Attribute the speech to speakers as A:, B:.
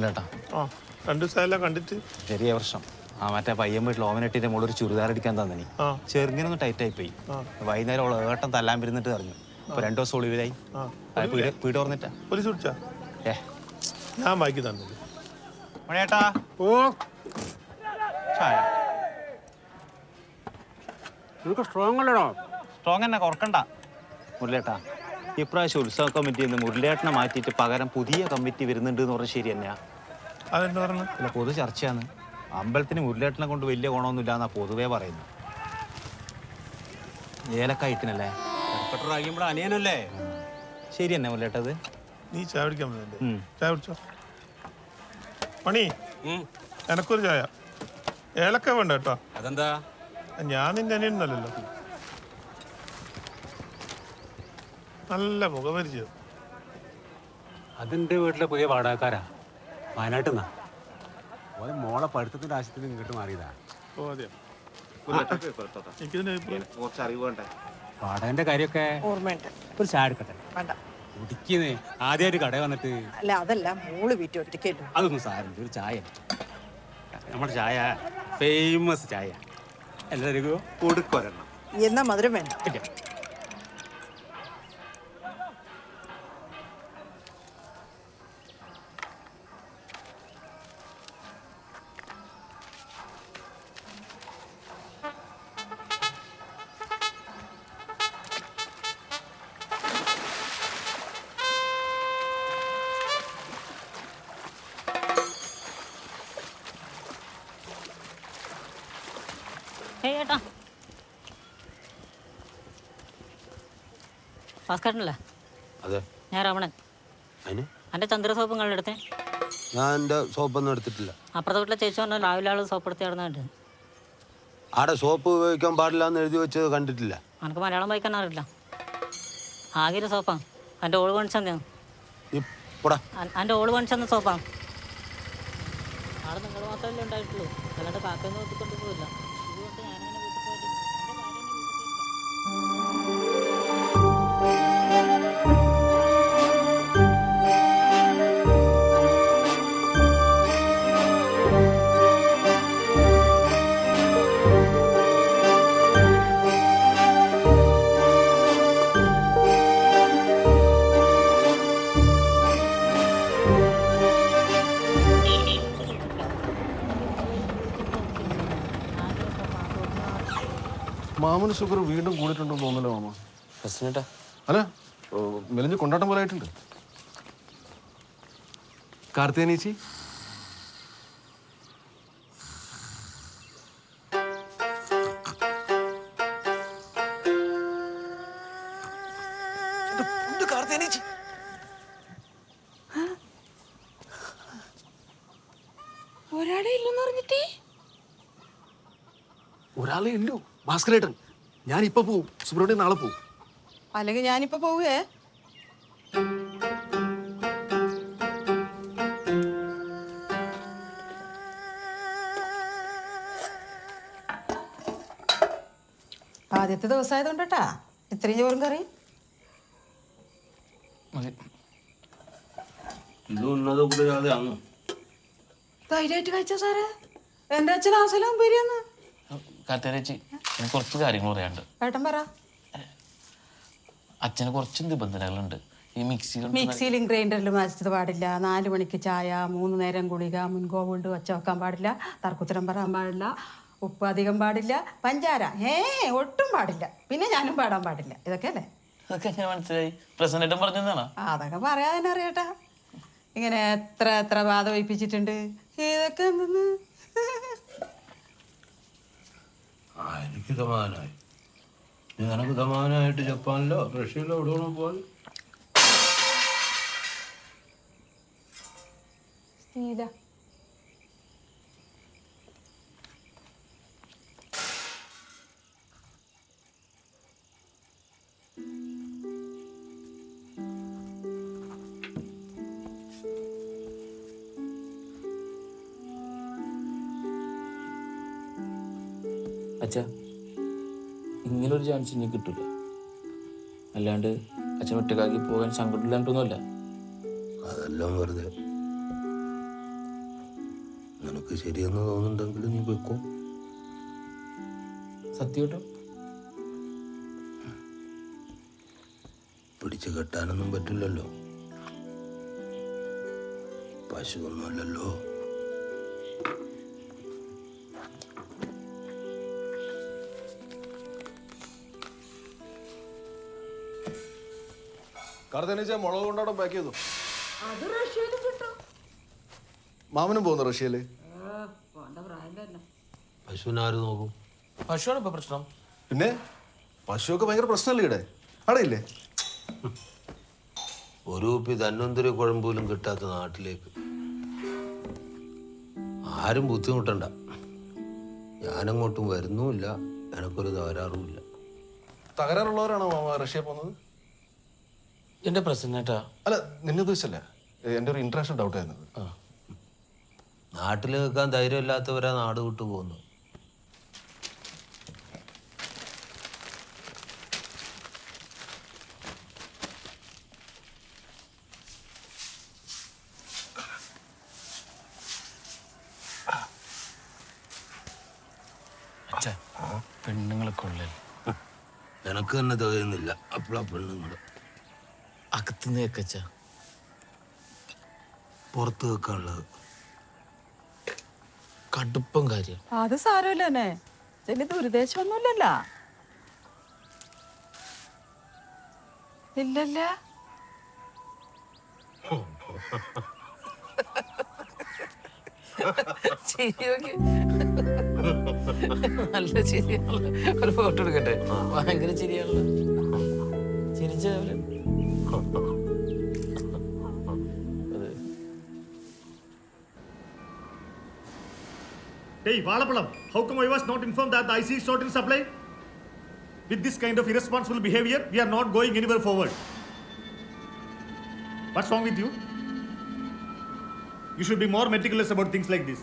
A: പ്രശ്നേട്ടാ.
B: ആ 2 ദിവസമായല്ല കണ്ടിട്ട്.
A: ചെറിയ പ്രശ്നം. ആ മറ്റേ പയ്യൻ വീട്ടിൽ ഓവനെട്ടിന്റെ മുകളിൽ ചുരിദാർ അടിക്കാൻ തന്നിനി. ചെറുങ്ങനൊന്ന് ടൈറ്റായി പോയി. വൈകുന്നേരം അവള് ഏട്ടൻ തല്ലാൻ വരുന്നിട്ട് പറഞ്ഞു. ഇപ്പൊ 2 ദിവസം ഒളിവിലായി. വീട് ഓർന്നിട്ടാ
B: പോലീസ് വിളിച്ചാ? ഞാൻ വായിക്കി തന്നത്.
A: മണിയേട്ടാ
B: ഓ
A: ചായ
B: സ്ട്രോങ് അല്ലടോ.
A: സ്ട്രോങ് തന്നെ കുറക്കണ്ട. മുരളിയേട്ടാ ഇപ്രാവശ്യം ഉത്സവ കമ്മിറ്റിയിൽ നിന്ന് മുരളിയേട്ടനെ മാറ്റിയിട്ട് പകരം പുതിയ കമ്മിറ്റി വരുന്നുണ്ട് എന്ന് പറഞ്ഞാൽ ശരി തന്നെയാ?
B: അതെന്താ പറഞ്ഞു?
A: അല്ല പൊതു ചർച്ചയാണ്. അമ്പലത്തിന് മുരളിയേട്ടനെ കൊണ്ട് വലിയ ഗുണമൊന്നുമില്ല എന്നാ പൊതുവേ പറയുന്നു. ഏലക്കായിട്ടിനല്ലേ
C: അനിയനല്ലേ?
A: ശരി തന്നെ മുരളിയേട്ടത്.
B: നീ ചായ പിടിക്കാൻ വന്നല്ലേ? ചായ പിടിച്ചോ. മണി എനക്കൊരു ചായ. ഏലക്ക വേണ്ട കേട്ടോ.
C: അതെന്താ?
B: ഞാൻ നിന്റെ അനിയനല്ലോ. നല്ല മുഖപരിചയം.
C: അതിന്റെ വീട്ടിലെ പുതിയ വാടകക്കാരാ, വയനാട്ടിൽ നിന്നാ. മോളെ പഠിത്തത്തിന്റെ ആവശ്യത്തിന് ഇങ്ങോട്ട് മാറിയതാ.
B: ഓ അതെയോ?
C: വാടകന്റെ കാര്യമൊക്കെ ഓർമ്മയുണ്ട്. ഒരു ചായ എടുക്കട്ടെ? കുടിക്കുന്നേ ആദ്യമായിട്ട് കടയിൽ വന്നിട്ട്.
D: അല്ല അതല്ല, മോള് വീട്ടിൽ ഒറ്റയ്ക്കല്ലോ.
C: അതൊന്നും സാരമില്ല, ഒരു ചായ. നമ്മുടെ ചായ ഫേമസ് ചായ. എല്ലാവർക്കും കൊടുക്കൊരെണ്ണം.
D: എന്നാ മധുരം വേണ്ട.
E: ഏട്ടാ ഭാസ്കരനല്ലേ?
F: അതെ,
E: ഞാൻ രമണൻ. എൻ്റെ ചന്ദ്ര സോപ്പും കള്ളെടുത്തേ.
F: ഞാൻ എൻ്റെ സോപ്പൊന്നും എടുത്തിട്ടില്ല.
E: അപ്പുറത്തെ വീട്ടിലെ ചേച്ചി പറഞ്ഞാൽ രാവിലെ ആൾ സോപ്പ് എടുത്ത് കിടന്നിട്ട്.
F: ആടെ സോപ്പ് ഉപയോഗിക്കാൻ പാടില്ല എന്ന് എഴുതി വെച്ചത് കണ്ടിട്ടില്ല.
E: എനിക്ക് മലയാളം വായിക്കാൻ അറിയില്ല. ആകെ ഒരു സോപ്പാണ്. എൻ്റെ ഓള് പണിച്ചെന്ന്. എൻ്റെ ഓള് പണിച്ചെന്ന സോപ്പാണ്. ആടെ നിങ്ങൾ മാത്രമല്ലേ ഉണ്ടായിട്ടുള്ളൂ, അല്ലാണ്ട് കാക്കയൊന്നും നോക്കിക്കൊണ്ട് പോയില്ല. ഇതുകൊണ്ട് ഞാനങ്ങനെ വീട്ടിൽ പോയിട്ട് എൻ്റെ ഭാര്യ
G: മാമന് ഷുഗർ വീണ്ടും കൂടിയിട്ടുണ്ടെന്ന് തോന്നല്ലോ മാമ. അല്ല മെലിഞ്ഞ് കൊണ്ടാട്ടം പോലെ ആയിട്ടുണ്ട്. കാർത്തികനീച്ചി ഒരാളെ ഇല്ലു ഭാസ്കരേട്ടൻ. ഞാനിപ്പോ പോവും, സുബ്രഹ്മണ്യൻ നാളെ പോവും.
D: അല്ലെങ്കിൽ ഞാനിപ്പോ പോവേ. ആദ്യത്തെ ദിവസമായതുകൊണ്ടാ ഇത്രയും ചോറും കറി. ധൈര്യമായിട്ട് കഴിച്ച സാറേ. എന്റെ അച്ഛൻ ആസലാം പേരിയാന്ന്.
H: കുറച്ച് കാര്യങ്ങൾ പറയാനുണ്ട്.
D: ഏട്ടൻ പറ.
H: അച്ഛന് കുറച്ച് നിബന്ധനകളുണ്ട്. ഈ
D: മിക്സിയിലും ഗ്രൈൻഡറിലും അരച്ചത് പാടില്ല. 4 മണിക്ക് ചായ, 3 നേരം ഗുളിക, മുൻകോ കൊണ്ട് ഒച്ച വെക്കാൻ പാടില്ല, തർക്കുത്തരം പറയാൻ പാടില്ല, ഉപ്പ് അധികം പാടില്ല, പഞ്ചാര ഒട്ടും പാടില്ല, പിന്നെ ഞാനും പാടാൻ പാടില്ല. ഇതൊക്കെ അല്ലേ?
H: മനസ്സിലായി. പ്രസിഡന്റും പറഞ്ഞാണോ?
D: അതൊക്കെ പറയാൻ തന്നെ അറിയട്ടാ. ഇങ്ങനെ എത്ര ബാധ വയ്പ്പിച്ചിട്ടുണ്ട്. ഇതൊക്കെ എന്തെന്ന്
F: എനിക്ക് സമാധാനമായി. നിനക്ക് സമാധാനമായിട്ട് ജപ്പാനിലോ റഷ്യയിലോ എവിടെ വേണം പോകാൻ.
H: അച്ഛാ, ഇങ്ങനൊരു ചാൻസ് ഇനി കിട്ടില്ല. അല്ലാണ്ട് അച്ഛൻ ഒറ്റക്കാക്കി പോകാൻ സങ്കടമില്ലാണ്ടൊന്നുമല്ല.
F: അതെല്ലാം വെറുതെ. നിനക്ക് ശരിയെന്ന് തോന്നുന്നുണ്ടെങ്കിൽ നീ വെക്കോ.
H: സത്യമായിട്ടും
F: പിടിച്ചു കെട്ടാനൊന്നും പറ്റില്ലല്ലോ. പശുവൊന്നുമല്ലല്ലോ.
G: കാർത്തേനീച്ച മുളക് കൊണ്ടാടം പാക്ക് ചെയ്തു. മാമനും പോകുന്നു റഷ്യയില്.
F: പശുവിനാര് നോക്കും?
H: പശുവാണ് ഇപ്പൊ പ്രശ്നം.
G: പിന്നെ പശുവൊക്കെ ഭയങ്കര പ്രശ്നമല്ലേ ഇവിടെ? അവിടെ ഇല്ലേ?
F: ഒരു കുപ്പി ധന്വന്തരി കുഴമ്പോലും കിട്ടാത്ത നാട്ടിലേക്ക് ആരും ബുദ്ധിമുട്ടണ്ട. ഞാനങ്ങോട്ടും വരുന്നുമില്ല, എനക്കൊരു തകരാറുമില്ല.
G: തകരാറുള്ളവരാണോ മാമ റഷ്യ പോകുന്നത്?
H: എന്റെ പ്രസന്നേട്ടാ,
G: അല്ല നിന്നെ ഉദ്ദേശിച്ചല്ല, എൻ്റെ ഒരു ഇന്റർനാഷണൽ ഡൗട്ട് ആയിരുന്നത്.
F: നാട്ടിൽ നിൽക്കാൻ ധൈര്യമില്ലാത്തവരാ നാട് വിട്ടു പോകുന്നു.
H: അച്ഛാ പെണ്ണുങ്ങളെ കൊള്ളൽ
F: എനക്ക് തന്നെ തികയുന്നില്ല, അപ്പോഴാ പെണ്ണുങ്ങൾ
H: അകത്തുനിന്ന് കേക്കച്ച.
F: പുറത്ത് വെക്കാനുള്ളത്
H: കടുപ്പം കാര്യം.
D: അത് സാരമില്ല തന്നെ, ചെല്ലി ദുരുദ്ദേശമൊന്നുമില്ലല്ല. ഇല്ലല്ല.
H: ചിരിയൊക്കെ നല്ല ചിരിയാണല്ലോ. ഒരു ഫോട്ടോ എടുക്കട്ടെ? ഭയങ്കര ചിരിയാണല്ലോ. ചിരിച്ച
I: Hey, Valapalam, how come I was not informed that the IC is short in supply? With this kind of irresponsible behavior, we are not going anywhere forward. What's wrong with you? You should be more meticulous about things like this.